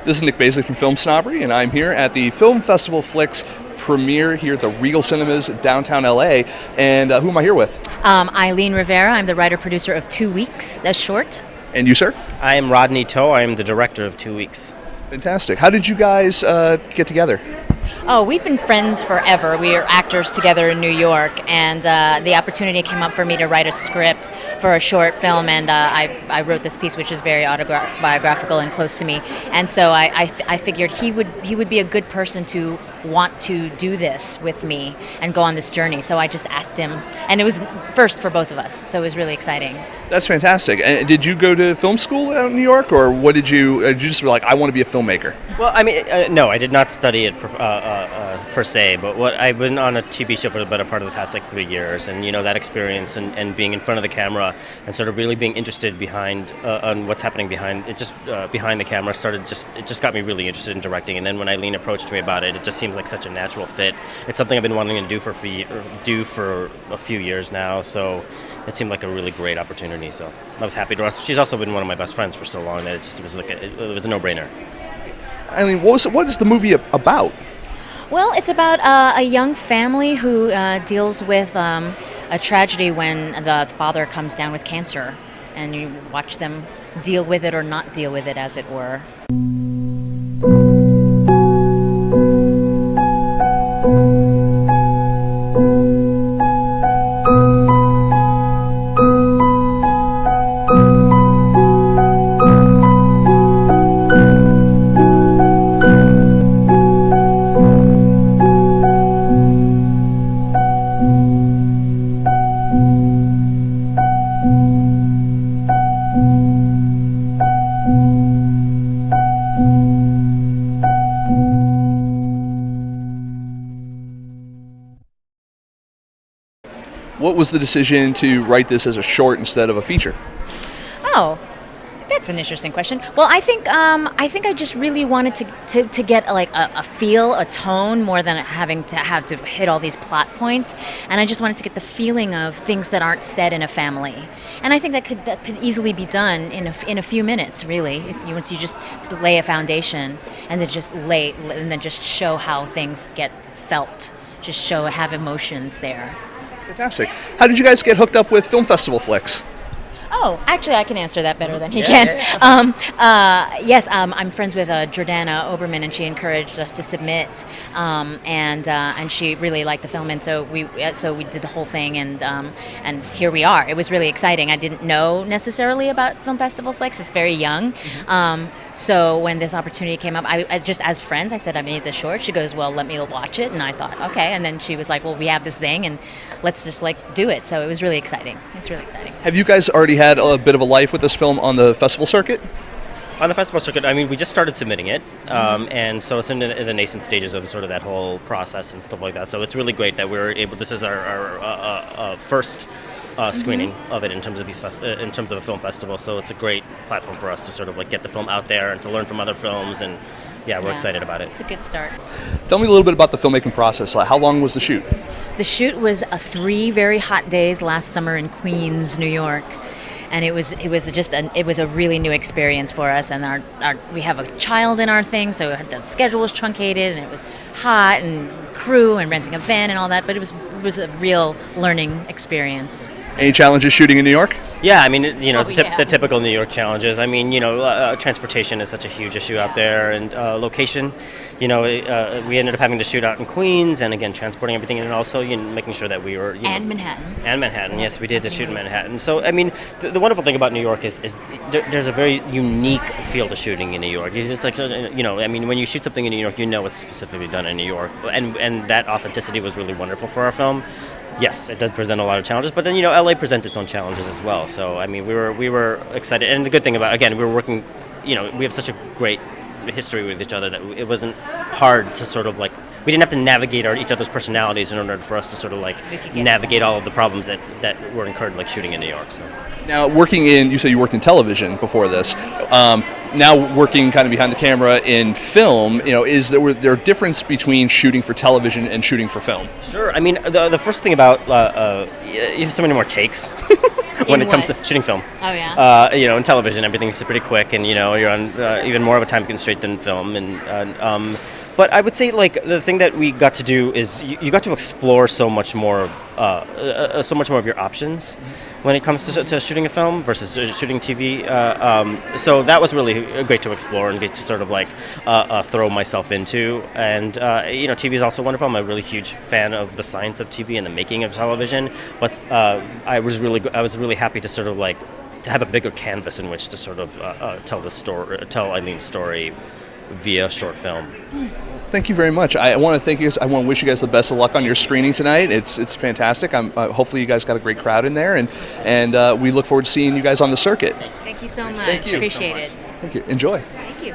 This is Nick Baisley from FilmSnobbery, and I'm here at the Film Festival Flix premiere here at the Regal Cinemas downtown LA. And who am I here with? Eileen Rivera. I'm the writer-producer of 2 Weeks, a short. And you, sir? I am Rodney. I'm the director of 2 Weeks. Fantastic. How did you guys get together? Oh, we've been friends forever. We are actors together in New York, and the opportunity came up for me to write a script for a short film, and I wrote this piece, which is very autobiographical and close to me. And so I figured he would be a good person to want to do this with me and go on this journey. So I just asked him, and it was first for both of us, so it was really exciting. That's fantastic. And did you go to film school out in New York, or what did you just be like, I want to be a filmmaker? Well, I mean, no, I did not study it per se, but I've been on a TV show for the better part of the past 3 years, and that experience and being in front of the camera and sort of really being interested behind on what's happening behind the camera it just got me really interested in directing. And then when Eileen approached me about it, it just seems like such a natural fit. It's something I've been wanting to do for a few years now, so it seemed like a really great opportunity. So I was happy to. She's also been one of my best friends for so long that it was a no-brainer. I mean, what is the movie about? Well, it's about a young family who deals with a tragedy when the father comes down with cancer, and you watch them deal with it or not deal with it, as it were. What was the decision to write this as a short instead of a feature? Oh, that's an interesting question. Well, I think I just really wanted to get a feel, a tone, more than having to hit all these plot points. And I just wanted to get the feeling of things that aren't said in a family. And I think that could easily be done in a few minutes, really, once you just lay a foundation and then just show how things get felt, have emotions there. Fantastic. How did you guys get hooked up with Film Festival Flix? Oh, actually, I can answer that better than he can. Yes, I'm friends with Jordana Oberman, and she encouraged us to submit, and she really liked the film, and so we did the whole thing, and here we are. It was really exciting. I didn't know necessarily about Film Festival Flix. It's very young. So when this opportunity came up, I just as friends, I said, I made this short. She goes, well, let me watch it. And I thought, okay. And then she was like, well, we have this thing, and let's just do it. So it was really exciting. It's really exciting. Have you guys already had a bit of a life with this film on the festival circuit? On the festival circuit, I mean, we just started submitting it, and so it's in the nascent stages of sort of that whole process and stuff like that. So it's really great that we're able. This is our first screening of it in terms of in terms of a film festival. So it's a great platform for us to sort of get the film out there and to learn from other films. And we're excited about it. It's a good start. Tell me a little bit about the filmmaking process. How long was the shoot? The shoot was 3 very hot days last summer in Queens, New York. And it was a really new experience for us, and we have a child in our thing, so the schedule was truncated, and it was hot, and crew, and renting a van, and all that. But it was a real learning experience. Any challenges shooting in New York? Yeah, I mean, the typical New York challenges. I mean, transportation is such a huge issue out there, and location. We ended up having to shoot out in Queens, and again, transporting everything, and also making sure that we were. And Manhattan. And Manhattan, yes, we did shoot in Manhattan. So, I mean, the wonderful thing about New York is there's a very unique feel to shooting in New York. It's I mean, when you shoot something in New York, it's specifically done in New York, and that authenticity was really wonderful for our film. Yes, it does present a lot of challenges, but then LA presents its own challenges as well. So I mean, we were excited, and the good thing about we were working, we have such a great history with each other that it wasn't hard to sort of we didn't have to navigate each other's personalities in order for us to sort of navigate all of the problems that were incurred shooting in New York. So. Now, you said you worked in television before this. Now working kind of behind the camera in film, is there a difference between shooting for television and shooting for film? Sure. I mean, the first thing about you have so many more takes. when In it comes what? to shooting film. Oh, yeah. In television, everything's pretty quick, and you're on even more of a time constraint than film. But I would say, like, the thing that we got to do is you got to explore so much more of your options when it comes to shooting a film versus shooting TV. So that was really great to explore and get to sort of like throw myself into. And TV is also wonderful. I'm a really huge fan of the science of TV and the making of television. But I was really happy to sort of like to have a bigger canvas in which to sort of tell Eileen's story via short film. Thank you very much. I want to thank you guys. I want to wish you guys the best of luck on your screening tonight. It's fantastic. Hopefully you guys got a great crowd in there, and we look forward to seeing you guys on the circuit. Thank you so much. Thank you. Appreciate it. Thank you. Enjoy. Thank you.